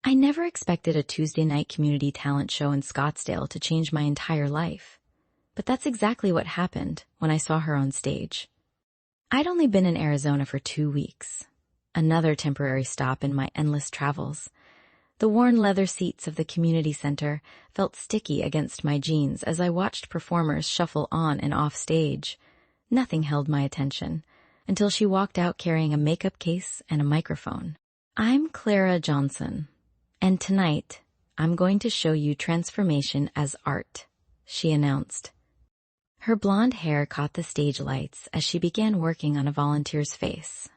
I never expected a Tuesday night community talent show in Scottsdale to change my entire life. But that's exactly what happened when I saw her on stage. I'd only been in Arizona for 2 weeks. Another temporary stop in my endless travels. The worn leather seats of the community center felt sticky against my jeans as I watched performers shuffle on and off stage. Nothing held my attention until she walked out carrying a makeup case and a microphone. "I'm Clara Johnson, and tonight I'm going to show you transformation as art," she announced. Her blonde hair caught the stage lights as she began working on a volunteer's face.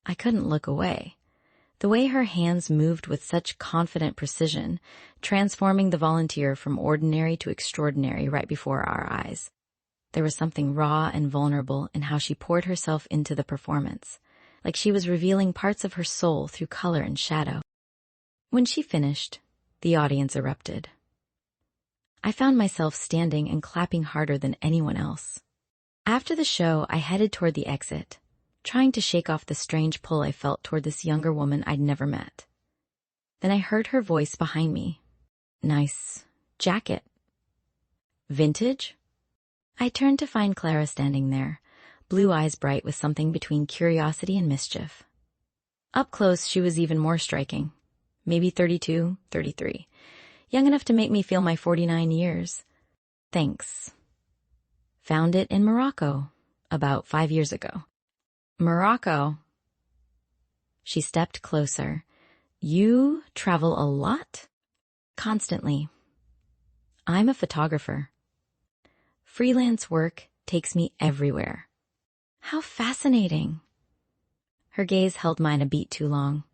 I couldn't look away. The way her hands moved with such confident precision, transforming the volunteer from ordinary to extraordinary right before our eyes. There was something raw and vulnerable in how she poured herself into the performance, like she was revealing parts of her soul through color and shadow. When she finished, the audience erupted. I found myself standing and clapping harder than anyone else. After the show, I headed toward the exit, trying to shake off the strange pull I felt toward this younger woman I'd never met. Then I heard her voice behind me. "Nice jacket." "Vintage?" I turned to find Clara standing there, blue eyes bright with something between curiosity and mischief. Up close, she was even more striking. Maybe 32, 33. Young enough to make me feel my 49 years. "Thanks. Found it in Morocco, about 5 years ago." "Morocco?" She stepped closer. "You travel a lot?" "Constantly. I'm a photographer. Freelance work takes me everywhere." "How fascinating." Her gaze held mine a beat too long.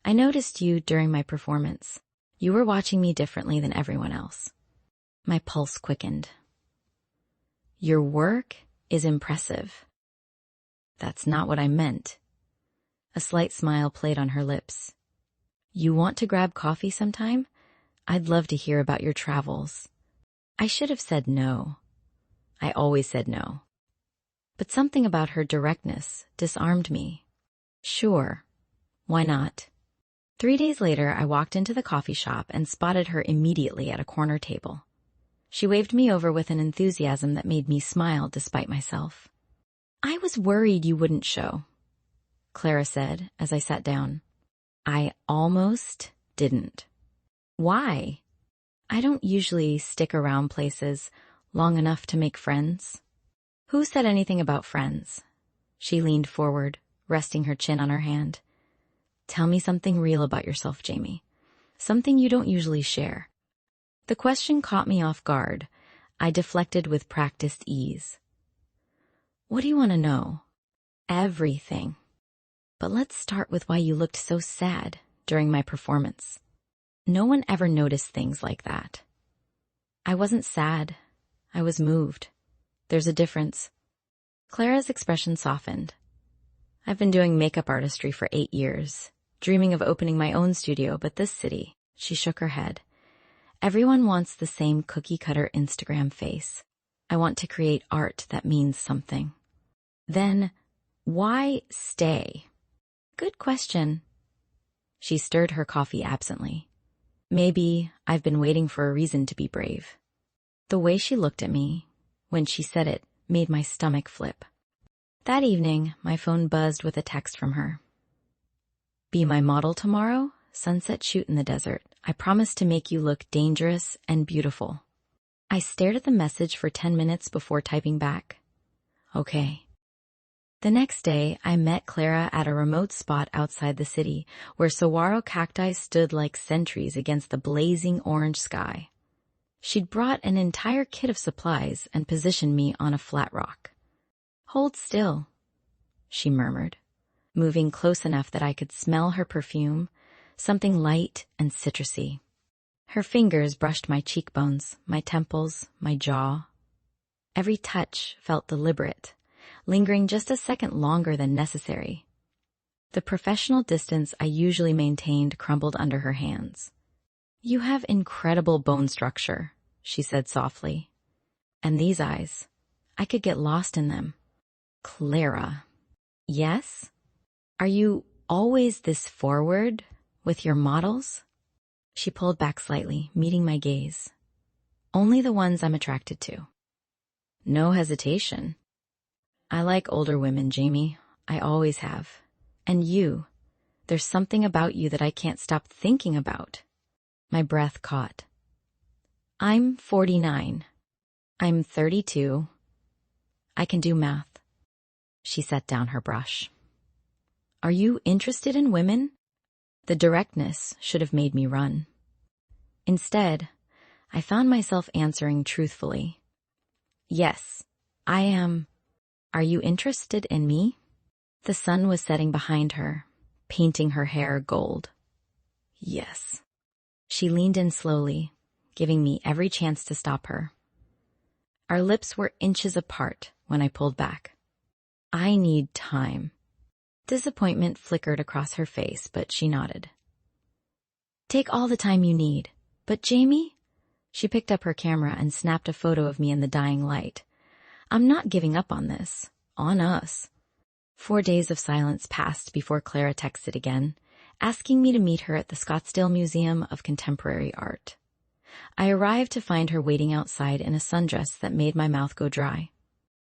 "I noticed you during my performance. You were watching me differently than everyone else." My pulse quickened. "Your work is impressive." "That's not what I meant." A slight smile played on her lips. "You want to grab coffee sometime? I'd love to hear about your travels." I should have said no. I always said no. But something about her directness disarmed me. "Sure. Why not?" 3 days later, I walked into the coffee shop and spotted her immediately at a corner table. She waved me over with an enthusiasm that made me smile despite myself. "I was worried you wouldn't show," Clara said as I sat down. I almost didn't. "Why?" "I don't usually stick around places long enough to make friends." "Who said anything about friends?" She leaned forward, resting her chin on her hand. "Tell me something real about yourself, Jamie. Something you don't usually share." The question caught me off guard. I deflected with practiced ease. "What do you want to know?" "Everything. But let's start with why you looked so sad during my performance." No one ever noticed things like that. "I wasn't sad. I was moved. There's a difference." Clara's expression softened. "I've been doing makeup artistry for 8 years. Dreaming of opening my own studio, but this city," she shook her head. "Everyone wants the same cookie-cutter Instagram face. I want to create art that means something." "Then, why stay?" "Good question." She stirred her coffee absently. "Maybe I've been waiting for a reason to be brave." The way she looked at me, when she said it, made my stomach flip. That evening, my phone buzzed with a text from her. "Be my model tomorrow? Sunset shoot in the desert. I promise to make you look dangerous and beautiful." I stared at the message for 10 minutes before typing back. "Okay." The next day, I met Clara at a remote spot outside the city where saguaro cacti stood like sentries against the blazing orange sky. She'd brought an entire kit of supplies and positioned me on a flat rock. "Hold still," she murmured, moving close enough that I could smell her perfume, something light and citrusy. Her fingers brushed my cheekbones, my temples, my jaw. Every touch felt deliberate, lingering just a second longer than necessary. The professional distance I usually maintained crumbled under her hands. "You have incredible bone structure," she said softly. "And these eyes, I could get lost in them." "Clara." "Yes? Are you always this forward with your models?" She pulled back slightly, meeting my gaze. Only the ones I'm attracted to. No hesitation. I like older women, Jamie. I always have. And you. There's something about you that I can't stop thinking about. My breath caught. I'm 49. I'm 32. I can do math. She set down her brush. Are you interested in women? The directness should have made me run. Instead, I found myself answering truthfully. Yes, I am. Are you interested in me? The sun was setting behind her, painting her hair gold. Yes. She leaned in slowly, giving me every chance to stop her. Our lips were inches apart when I pulled back. I need time. Disappointment flickered across her face, but she nodded. Take all the time you need. But Jamie? She picked up her camera and snapped a photo of me in the dying light. I'm not giving up on this. On us. 4 days of silence passed before Clara texted again, asking me to meet her at the Scottsdale Museum of Contemporary Art. I arrived to find her waiting outside in a sundress that made my mouth go dry.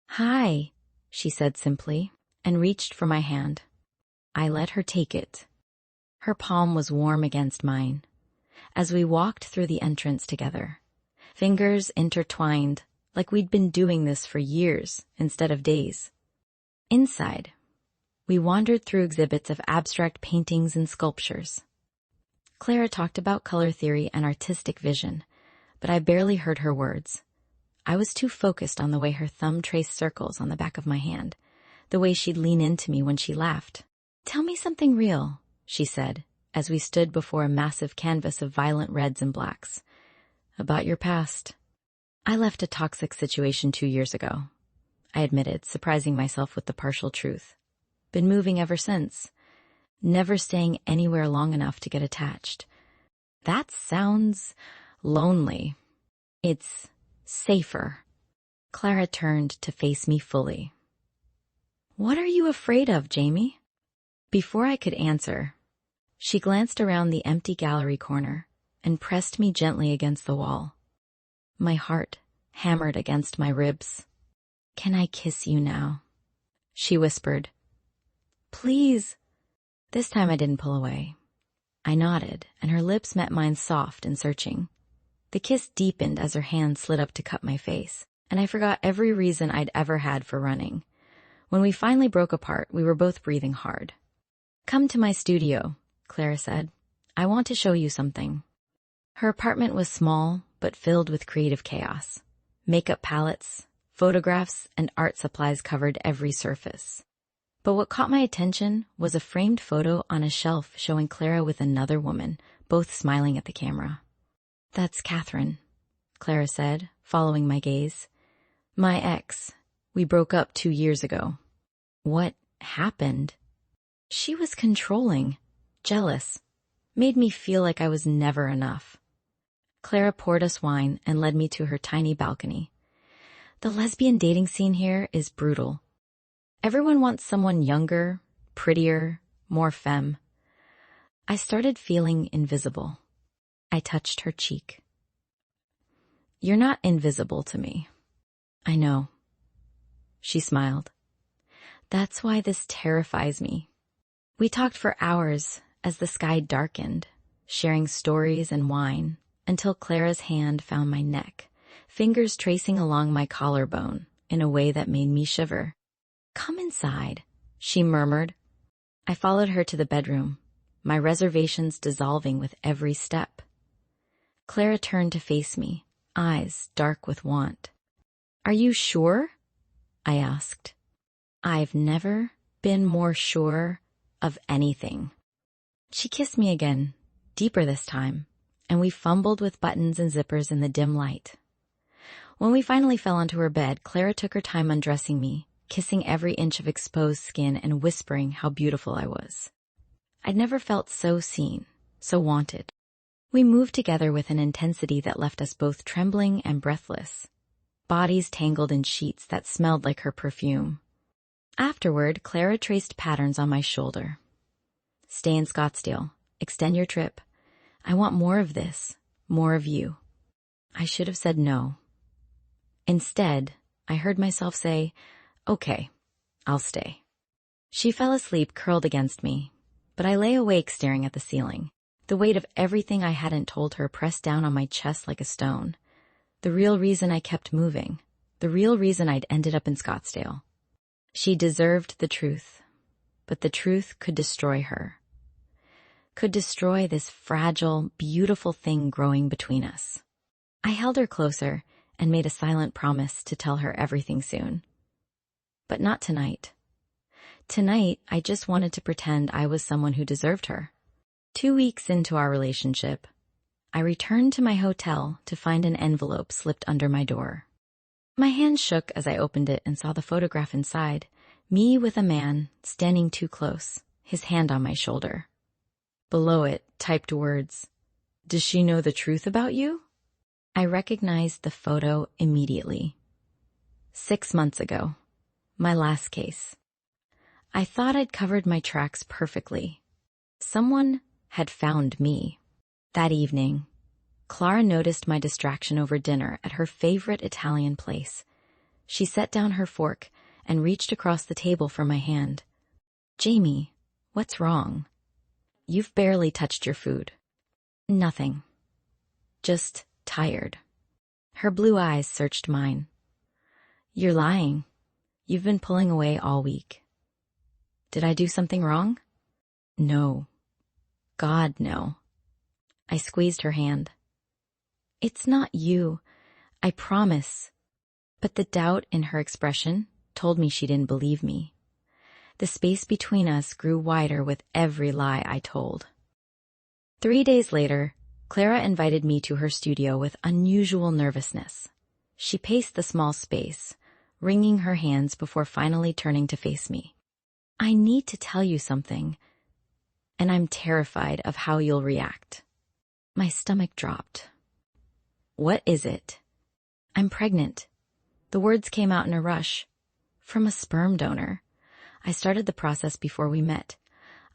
Hi, she said simply, and reached for my hand. I let her take it. Her palm was warm against mine. As we walked through the entrance together, fingers intertwined like we'd been doing this for years instead of days. Inside, we wandered through exhibits of abstract paintings and sculptures. Clara talked about color theory and artistic vision, but I barely heard her words. I was too focused on the way her thumb traced circles on the back of my hand, the way she'd lean into me when she laughed. Tell me something real, she said, as we stood before a massive canvas of violent reds and blacks. About your past. I left a toxic situation 2 years ago, I admitted, surprising myself with the partial truth. Been moving ever since. Never staying anywhere long enough to get attached. That sounds lonely. It's safer. Clara turned to face me fully. What are you afraid of, Jamie? Before I could answer, she glanced around the empty gallery corner and pressed me gently against the wall. My heart hammered against my ribs. Can I kiss you now? She whispered. Please. This time I didn't pull away. I nodded, and her lips met mine soft and searching. The kiss deepened as her hand slid up to cup my face, and I forgot every reason I'd ever had for running. When we finally broke apart, we were both breathing hard. Come to my studio, Clara said. I want to show you something. Her apartment was small, but filled with creative chaos. Makeup palettes, photographs, and art supplies covered every surface. But what caught my attention was a framed photo on a shelf showing Clara with another woman, both smiling at the camera. That's Catherine, Clara said, following my gaze. My ex. We broke up 2 years ago. What happened? She was controlling, jealous, made me feel like I was never enough. Clara poured us wine and led me to her tiny balcony. The lesbian dating scene here is brutal. Everyone wants someone younger, prettier, more femme. I started feeling invisible. I touched her cheek. You're not invisible to me. I know. She smiled. That's why this terrifies me. We talked for hours as the sky darkened, sharing stories and wine, until Clara's hand found my neck, fingers tracing along my collarbone in a way that made me shiver. Come inside, she murmured. I followed her to the bedroom, my reservations dissolving with every step. Clara turned to face me, eyes dark with want. Are you sure? I asked. I've never been more sure of anything. She kissed me again, deeper this time, and we fumbled with buttons and zippers in the dim light. When we finally fell onto her bed, Clara took her time undressing me, kissing every inch of exposed skin and whispering how beautiful I was. I'd never felt so seen, so wanted. We moved together with an intensity that left us both trembling and breathless, bodies tangled in sheets that smelled like her perfume. Afterward, Clara traced patterns on my shoulder. Stay in Scottsdale. Extend your trip. I want more of this, more of you. I should have said no. Instead, I heard myself say, okay, I'll stay. She fell asleep curled against me, but I lay awake staring at the ceiling. The weight of everything I hadn't told her pressed down on my chest like a stone. The real reason I kept moving. The real reason I'd ended up in Scottsdale. She deserved the truth, but the truth could destroy her. Could destroy this fragile, beautiful thing growing between us. I held her closer and made a silent promise to tell her everything soon. But not tonight. Tonight, I just wanted to pretend I was someone who deserved her. 2 weeks into our relationship, I returned to my hotel to find an envelope slipped under my door. My hand shook as I opened it and saw the photograph inside, me with a man standing too close, his hand on my shoulder. Below it, typed words, "Does she know the truth about you?" I recognized the photo immediately. 6 months ago, my last case. I thought I'd covered my tracks perfectly. Someone had found me. That evening, Clara noticed my distraction over dinner at her favorite Italian place. She set down her fork and reached across the table for my hand. "Jamie, what's wrong? You've barely touched your food." "Nothing. Just tired." Her blue eyes searched mine. "You're lying. You've been pulling away all week." "Did I do something wrong?" "No. God, no." I squeezed her hand. "It's not you. I promise." But the doubt in her expression told me she didn't believe me. The space between us grew wider with every lie I told. 3 days later, Clara invited me to her studio with unusual nervousness. She paced the small space, wringing her hands before finally turning to face me. "I need to tell you something, and I'm terrified of how you'll react." My stomach dropped. "What is it?" "I'm pregnant." The words came out in a rush. From a sperm donor. I started the process before we met.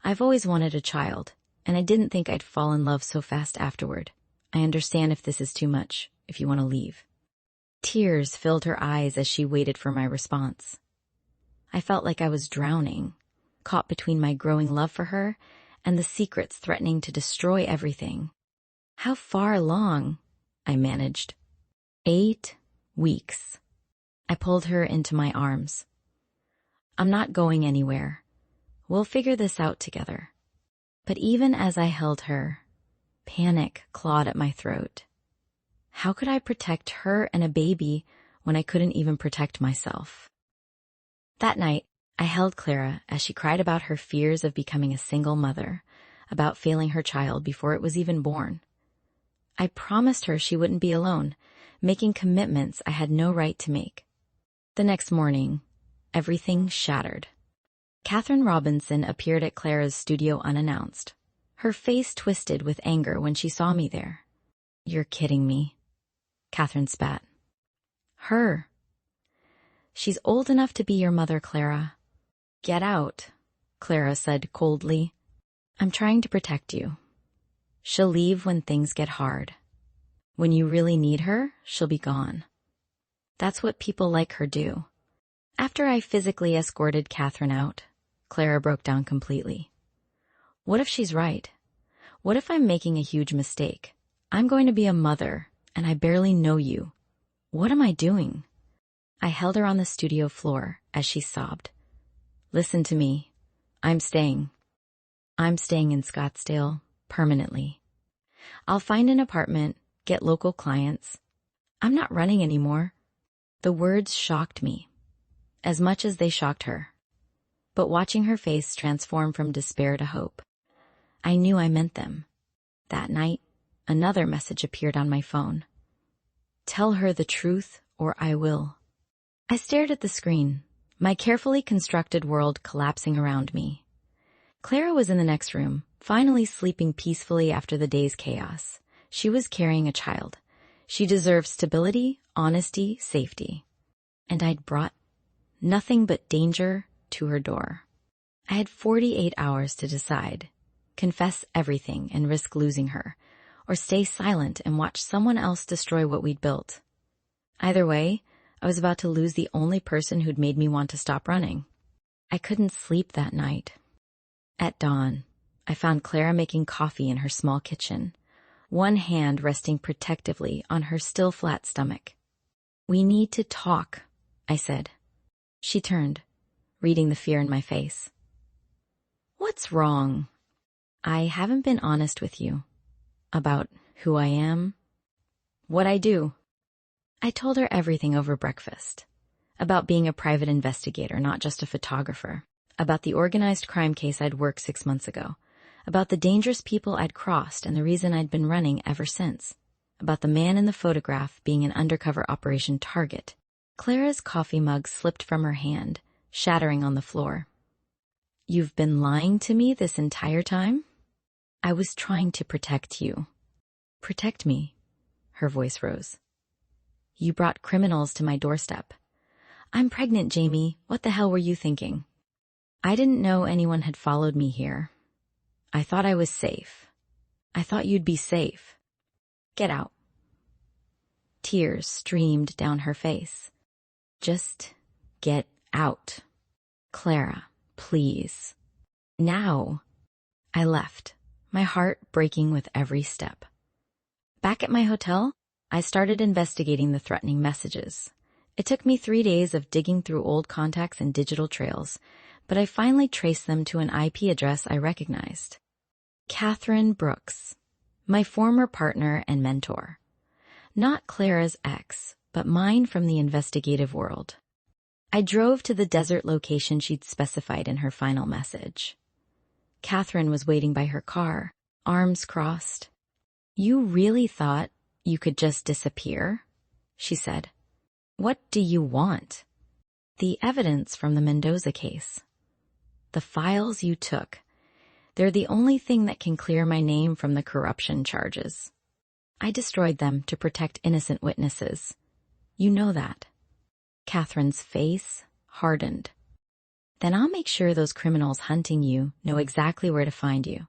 I've always wanted a child, and I didn't think I'd fall in love so fast afterward. I understand if this is too much, if you want to leave. Tears filled her eyes as she waited for my response. I felt like I was drowning, caught between my growing love for her and the secrets threatening to destroy everything. "How far along?" I managed. 8 weeks. I pulled her into my arms. "I'm not going anywhere. We'll figure this out together." But even as I held her, panic clawed at my throat. How could I protect her and a baby when I couldn't even protect myself? That night, I held Clara as she cried about her fears of becoming a single mother, about failing her child before it was even born. I promised her she wouldn't be alone, making commitments I had no right to make. The next morning, everything shattered. Catherine Robinson appeared at Clara's studio unannounced. Her face twisted with anger when she saw me there. "You're kidding me," Catherine spat. "Her. She's old enough to be your mother, Clara." "Get out," Clara said coldly. "I'm trying to protect you. She'll leave when things get hard. When you really need her, she'll be gone. That's what people like her do." After I physically escorted Catherine out, Clara broke down completely. What if she's right? What if I'm making a huge mistake? I'm going to be a mother, and I barely know you. What am I doing? I held her on the studio floor as she sobbed. "Listen to me. I'm staying. I'm staying in Scottsdale permanently. I'll find an apartment, get local clients. I'm not running anymore." The words shocked me, as much as they shocked her. But watching her face transform from despair to hope, I knew I meant them. That night, another message appeared on my phone. "Tell her the truth or I will." I stared at the screen, my carefully constructed world collapsing around me. Clara was in the next room, finally sleeping peacefully after the day's chaos. She was carrying a child. She deserved stability, honesty, safety. And I'd brought nothing but danger to her door. I had 48 hours to decide, confess everything and risk losing her, or stay silent and watch someone else destroy what we'd built. Either way, I was about to lose the only person who'd made me want to stop running. I couldn't sleep that night. At dawn, I found Clara making coffee in her small kitchen, one hand resting protectively on her still flat stomach. "We need to talk," I said. She turned, reading the fear in my face. "What's wrong?" "I haven't been honest with you. About who I am, what I do." I told her everything over breakfast. About being a private investigator, not just a photographer. About the organized crime case I'd worked 6 months ago. About the dangerous people I'd crossed and the reason I'd been running ever since. About the man in the photograph being an undercover operation target. Clara's coffee mug slipped from her hand, shattering on the floor. "You've been lying to me this entire time?" "I was trying to protect you." "Protect me?" Her voice rose. "You brought criminals to my doorstep." "I'm pregnant, Jamie. What the hell were you thinking?" "I didn't know anyone had followed me here. I thought I was safe. I thought you'd be safe. Get out." Tears streamed down her face. "Just get out. Clara, please. Now." I left, my heart breaking with every step. Back at my hotel, I started investigating the threatening messages. It took me 3 days of digging through old contacts and digital trails, but I finally traced them to an IP address I recognized. Catherine Brooks, my former partner and mentor. Not Clara's ex, but mine from the investigative world. I drove to the desert location she'd specified in her final message. Catherine was waiting by her car, arms crossed. "You really thought you could just disappear?" she said. "What do you want?" "The evidence from the Mendoza case. The files you took. They're the only thing that can clear my name from the corruption charges. I destroyed them to protect innocent witnesses. You know that." Catherine's face hardened. "Then I'll make sure those criminals hunting you know exactly where to find you.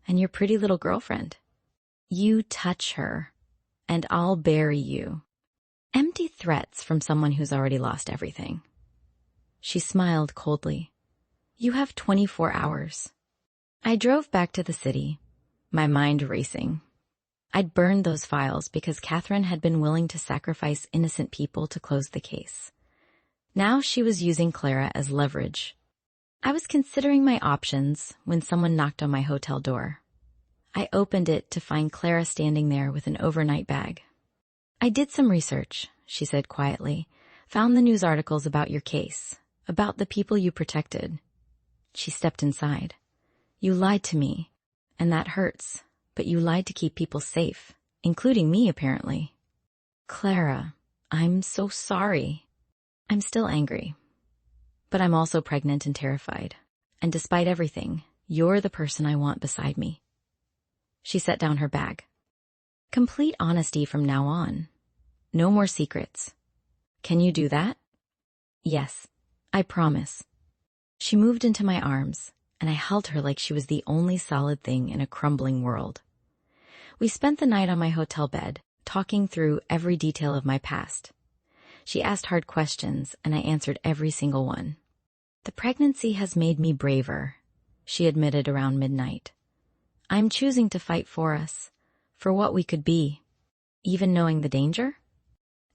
And your pretty little girlfriend. You touch her, and I'll bury you." Empty threats from someone who's already lost everything. She smiled coldly. "You have 24 hours. I drove back to the city, my mind racing. I'd burned those files because Catherine had been willing to sacrifice innocent people to close the case. Now she was using Clara as leverage. I was considering my options when someone knocked on my hotel door. I opened it to find Clara standing there with an overnight bag. "I did some research," she said quietly. "Found the news articles about your case, about the people you protected." She stepped inside. "You lied to me, and that hurts, but you lied to keep people safe, including me, apparently." "Clara, I'm so sorry." "I'm still angry, but I'm also pregnant and terrified. And despite everything, you're the person I want beside me." She set down her bag. "Complete honesty from now on. No more secrets. Can you do that?" "Yes, I promise." She moved into my arms, and I held her like she was the only solid thing in a crumbling world. We spent the night on my hotel bed, talking through every detail of my past. She asked hard questions, and I answered every single one. "The pregnancy has made me braver," she admitted around midnight. "I'm choosing to fight for us, for what we could be, even knowing the danger.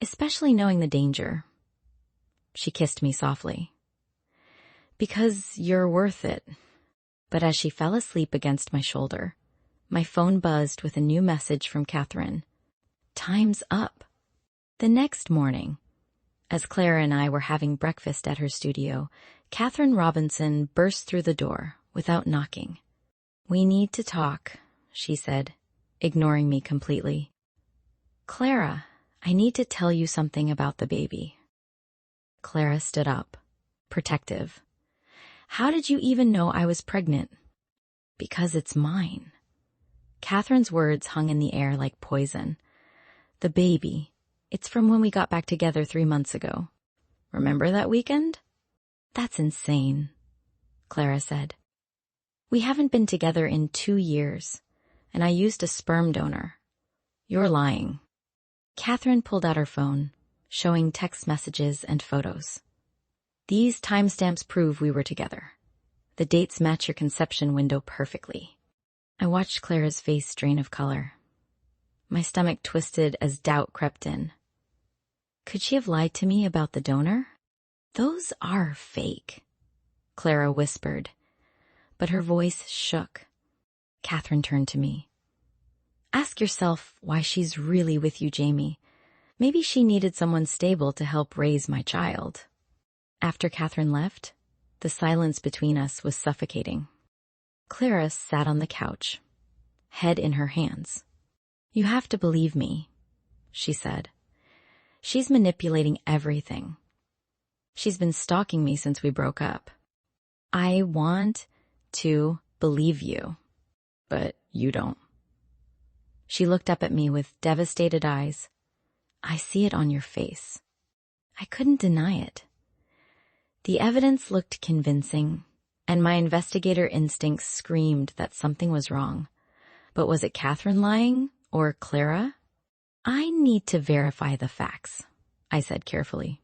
Especially knowing the danger." She kissed me softly. "Because you're worth it." But as she fell asleep against my shoulder, my phone buzzed with a new message from Catherine. Time's up. The next morning, as Clara and I were having breakfast at her studio, Catherine Robinson burst through the door without knocking. "We need to talk," she said, ignoring me completely. "Clara, I need to tell you something about the baby." Clara stood up, protective. "How did you even know I was pregnant?" "Because it's mine." Catherine's words hung in the air like poison. "The baby, it's from when we got back together 3 months ago. Remember that weekend?" "That's insane," Clara said. "We haven't been together in 2 years, and I used a sperm donor. You're lying. Catherine pulled out her phone, showing text messages and photos. These timestamps prove we were together. The dates match your conception window perfectly. I watched Clara's face drain of color. My stomach twisted as doubt crept in. Could she have lied to me about the donor? Those are fake, Clara whispered, but her voice shook. Catherine turned to me. Ask yourself why she's really with you, Jamie. Maybe she needed someone stable to help raise my child. After Catherine left, the silence between us was suffocating. Clara sat on the couch, head in her hands. You have to believe me, she said. She's manipulating everything. She's been stalking me since we broke up. I want to believe you, but you don't. She looked up at me with devastated eyes. I see it on your face. I couldn't deny it. The evidence looked convincing, and my investigator instincts screamed that something was wrong. But was it Catherine lying, or Clara? I need to verify the facts, I said carefully.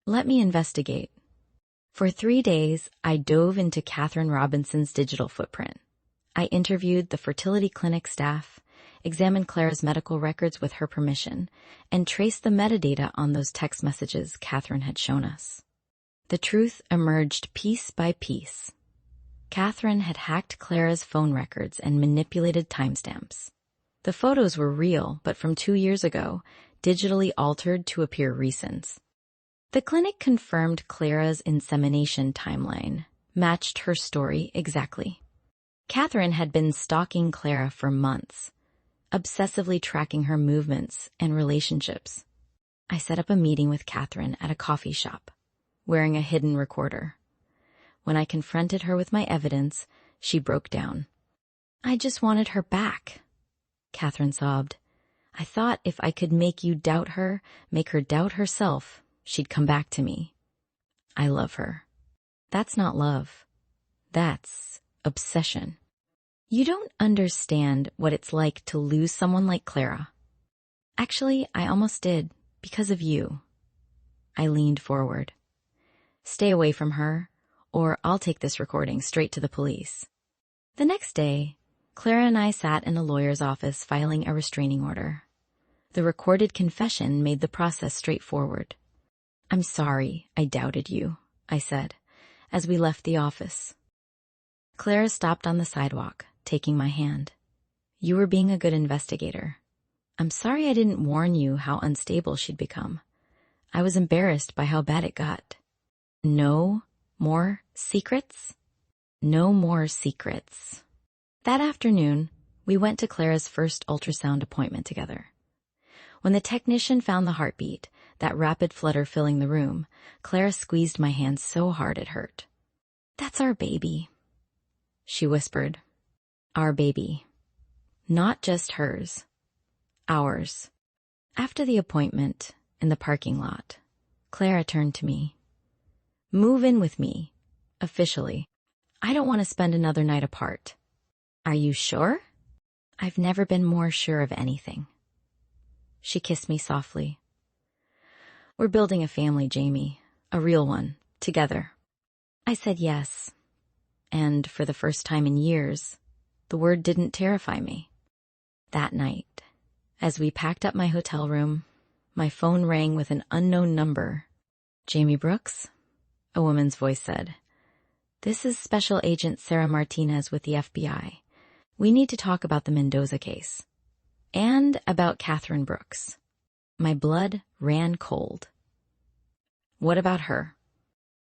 Let me investigate. For 3 days, I dove into Catherine Robinson's digital footprint. I interviewed the fertility clinic staff, examined Clara's medical records with her permission, and traced the metadata on those text messages Catherine had shown us. The truth emerged piece by piece. Catherine had hacked Clara's phone records and manipulated timestamps. The photos were real, but from 2 years ago, digitally altered to appear recent. The clinic confirmed Clara's insemination timeline, matched her story exactly. Catherine had been stalking Clara for months, obsessively tracking her movements and relationships. I set up a meeting with Catherine at a coffee shop, wearing a hidden recorder. When I confronted her with my evidence, she broke down. I just wanted her back, Catherine sobbed. I thought if I could make you doubt her, make her doubt herself, she'd come back to me. I love her. That's not love. That's obsession. You don't understand what it's like to lose someone like Clara. Actually, I almost did, because of you. I leaned forward. Stay away from her, or I'll take this recording straight to the police. The next day, Clara and I sat in a lawyer's office filing a restraining order. The recorded confession made the process straightforward. I'm sorry I doubted you, I said, as we left the office. Clara stopped on the sidewalk, taking my hand. You were being a good investigator. I'm sorry I didn't warn you how unstable she'd become. I was embarrassed by how bad it got. No more secrets? No more secrets. That afternoon, we went to Clara's first ultrasound appointment together. When the technician found the heartbeat, that rapid flutter filling the room, Clara squeezed my hand so hard it hurt. That's our baby, she whispered. Our baby. Not just hers. Ours. After the appointment, in the parking lot, Clara turned to me. Move in with me, officially. I don't want to spend another night apart. Are you sure? I've never been more sure of anything. She kissed me softly. We're building a family, Jamie. A real one. Together. I said yes. And for the first time in years, the word didn't terrify me. That night, as we packed up my hotel room, my phone rang with an unknown number. Jamie Brooks? A woman's voice said. This is Special Agent Sarah Martinez with the FBI. We need to talk about the Mendoza case. And about Catherine Brooks. My blood ran cold. What about her?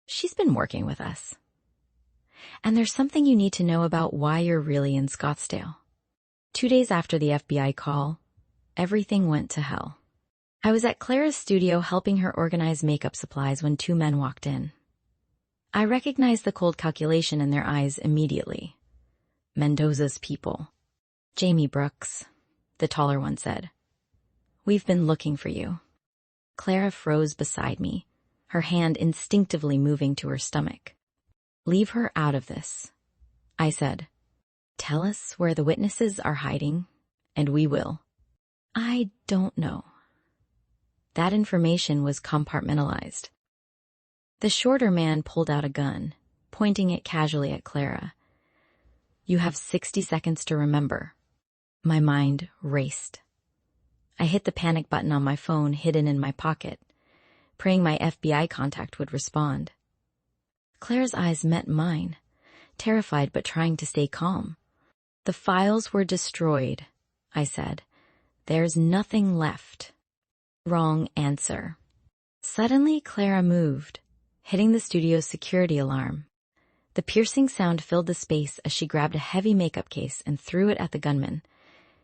She's been working with us. And there's something you need to know about why you're really in Scottsdale. 2 days after the FBI call, everything went to hell. I was at Clara's studio helping her organize makeup supplies when 2 men walked in. I recognized the cold calculation in their eyes immediately. Mendoza's people. Jamie Brooks, the taller one said. We've been looking for you. Clara froze beside me, her hand instinctively moving to her stomach. Leave her out of this, I said. Tell us where the witnesses are hiding, and we will. I don't know. That information was compartmentalized. The shorter man pulled out a gun, pointing it casually at Clara. You have 60 seconds to remember. My mind raced. I hit the panic button on my phone hidden in my pocket, praying my FBI contact would respond. Clara's eyes met mine, terrified but trying to stay calm. The files were destroyed, I said. There's nothing left. Wrong answer. Suddenly, Clara moved, hitting the studio's security alarm. The piercing sound filled the space as she grabbed a heavy makeup case and threw it at the gunman.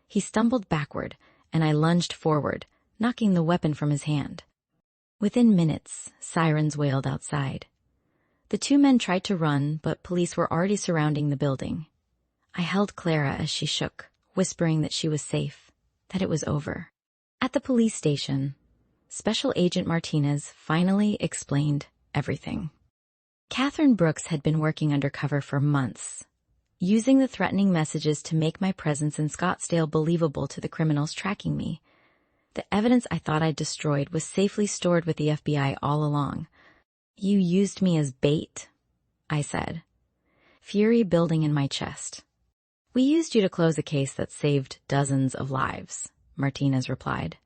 He stumbled backward, and I lunged forward, knocking the weapon from his hand. Within minutes, sirens wailed outside. The two men tried to run, but police were already surrounding the building. I held Clara as she shook, whispering that she was safe, that it was over. At the police station, Special Agent Martinez finally explained everything. Catherine Brooks had been working undercover for months, using the threatening messages to make my presence in Scottsdale believable to the criminals tracking me. The evidence I thought I'd destroyed was safely stored with the FBI all along. You used me as bait, I said, fury building in my chest. We used you to close a case that saved dozens of lives, Martinez replied.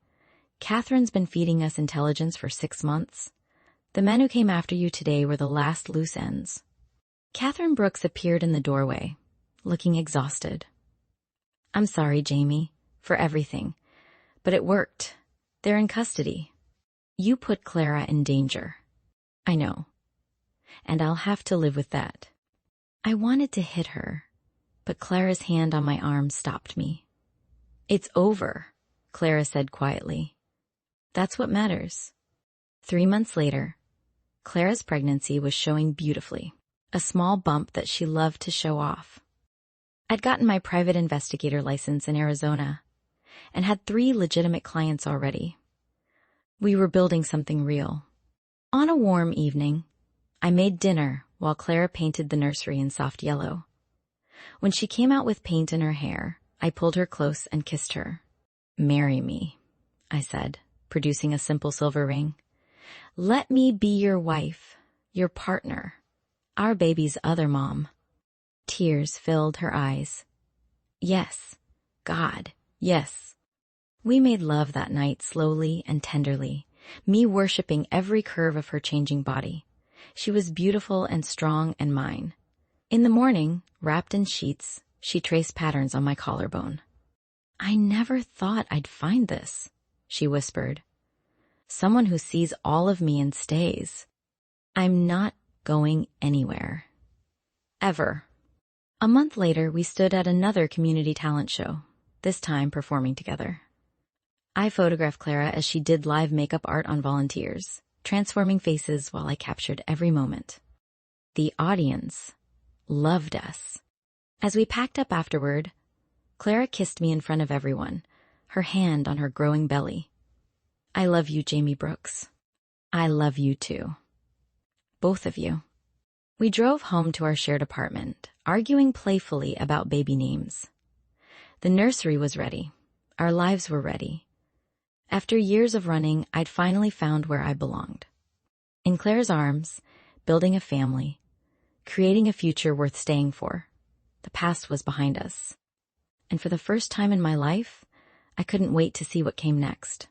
Catherine's been feeding us intelligence for 6 months. The men who came after you today were the last loose ends. Catherine Brooks appeared in the doorway, looking exhausted. I'm sorry, Jamie, for everything, but it worked. They're in custody. You put Clara in danger. I know, and I'll have to live with that. I wanted to hit her, but Clara's hand on my arm stopped me. It's over, Clara said quietly. That's what matters. 3 months later, Clara's pregnancy was showing beautifully, a small bump that she loved to show off. I'd gotten my private investigator license in Arizona and had 3 legitimate clients already. We were building something real. On a warm evening, I made dinner while Clara painted the nursery in soft yellow. When she came out with paint in her hair, I pulled her close and kissed her. Marry me, I said, producing a simple silver ring. Let me be your wife, your partner, our baby's other mom. Tears filled her eyes. Yes, God, yes. We made love that night slowly and tenderly, me worshipping every curve of her changing body. She was beautiful and strong and mine. In the morning, wrapped in sheets, she traced patterns on my collarbone. I never thought I'd find this, she whispered. Someone who sees all of me and stays. I'm not going anywhere. Ever. A month later, we stood at another community talent show, this time performing together. I photographed Clara as she did live makeup art on volunteers, transforming faces while I captured every moment. The audience loved us. As we packed up afterward, Clara kissed me in front of everyone, her hand on her growing belly. I love you, Jamie Brooks. I love you too. Both of you. We drove home to our shared apartment, arguing playfully about baby names. The nursery was ready. Our lives were ready. After years of running, I'd finally found where I belonged. In Clara's arms, building a family, creating a future worth staying for. The past was behind us. And for the first time in my life, I couldn't wait to see what came next.